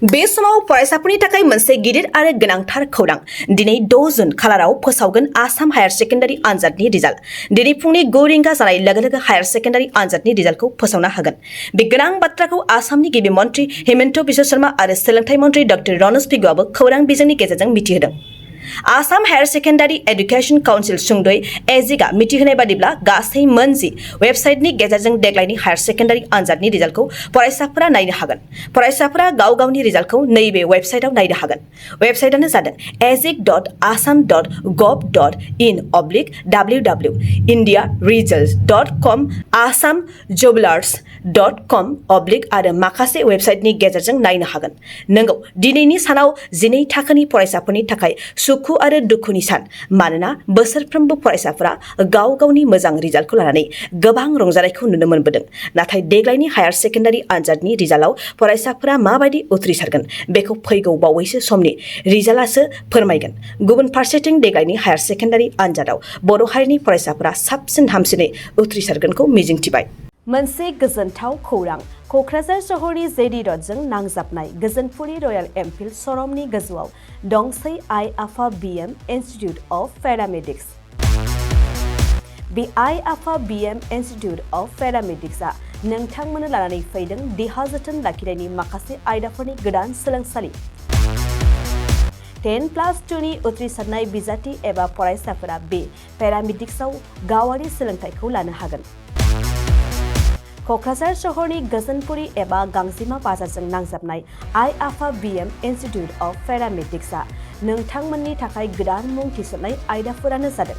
बे समाव फरायसाफोरनि थाखाय मोनसे गिदिर आरो गोनांथार खौरां दिनै 6 जुन खालाराव फोसावगोन आसाम हायार सेकेन्डारि आनजादनि रिजाल्ट दिनै फुंनि 9 रिंगा जानाय लोगो लोगो हायार सेकेन्डारि आनजादनि रिजाल्टखौ फोसावनो हागोन बे गोनां बाथ्राखौ आसामनि गिबि मन्त्रि हेमन्त बिश्व शर्मा आरो सोलोंथाइ मन्त्रि डक्टर रनज पेगुआबो खौरां बिजोंनि गेजेरजों मिथिहोदों Assam higher secondary education council सुंदयै एजिगा मिथिहोनाय बादिब्ला गासै मोनजि वेबसाइटनि गेजेरजों देग्लायनि हायार सेकेन्डारि आनजादनि रिजाल्टखौ फरायसाफोरा नायनो हागोन फरायसाफोरा गाव गावनि रिजाल्टखौ नैबे वेबसाइटआव नायनो हागोन वेबसाइटआनो जादों ezic.assam.gov.in/www.indiaresults.com assamjobblers.com/ आरो माखासे वेबसाइटनि गेजेरजों नायनो हागोन नंगौ दिनैनि सानाव 12 थाखोनि फरायसाफोरनि थाखाय सुखु आरो दुखुनि सान मानोना बोसोरफ्रोमबो फरायसाफोरा गाव गावनि मोजां रिजाल्टखौ लानानै गोबां रंजानायखौ नुनो मोनबोदों नाथाय देग्लायनि हायार सेकेन्डारि आनजादनि रिजाल्टआव फरायसाफोरा माबायदि उथ्रिसारगोन बेखौ फैगौ बावैसो समनि रिजाल्टआसो फोरमायगोन गुबुन फारसेथिं देग्लायनि हायार सेकेन्डारि आनजादाव बर' हारिनि फरायसाफोरा साबसिन हामसिनै उथ्रिसारगोनखौ मिजिंथिबाय मोनसे गोजोनथाव खौरां क'क्राझार सहरनि जेडि रडजों नांजाबनाय गोजोनपुरि रयेल एनफिल्ड श'रुमनि गोजौआव दंसै आइ आफा बिएम इन्स्टिट्युट अफ पेरामेडिक्स बे आइ आफा बिएम इन्स्टिट्युट अफ पेरामेडिक्सआ नोंथांमोननो लानानै फैदों देहा जोथोन लाखिनायनि माखासे आयदाफोरनि गोदान सोलोंसालि 10+2नि उथ्रिसारनाय बिजाथि एबा फरायसाफोरा बे पेरामेडिक्सआव गावारि सोलोंथाइखौ लानो हागोन क'क्राझार सहरनि गोजोनपुरि एबा गांजिमा बाजारजों नांजाबनाय आइ आफा बिएम इन्स्टिट्युट अफ पेरामेडिक्सआ नोंथांमोननि थाखाय गोदान मुं थिसननाय आयदाफोरानो जादों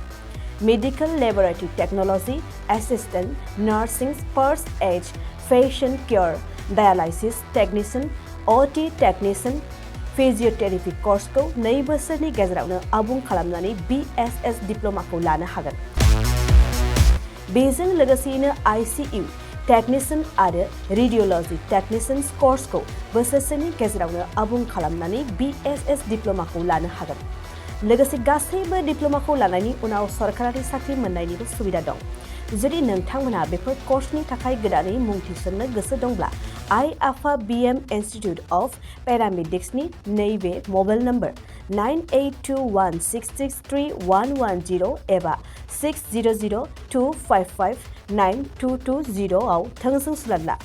medical laboratory technology assistant nursing first aid patient care dialysis technician OT technician physiotherapy कर्सखौ 2 बोसोरनि गेजेरावनो आबुं खालामनानै BSS डिप्ल'माखौ लानो हागोन बेजों लोगोसेयैनो ICU टेक्निशियान आरो रेडियोलॉजी टेक्निशियान कर्सखौ बोसोरसेनि गेजेरावनो आबुं खालामनानै BSS डिप्ल'माखौ लानो हागोन लोगोसे गासैबो डिप्ल'माखौ लानायनि उनाव सरकारि साख्रि मोननायनिबो सुबिदा दं जुदि नोंथांमोनहा बेफोर कर्सनि थाखाय गोदानै मुं थिसननो गोसो दंब्ला आइ आफा बिएम इन्स्टिट्युट अफ पेरामेडिक्सनि नैबे मबाइल नम्बर 9821663110 एबा 6002559220 आव थोंजों सुलाद ला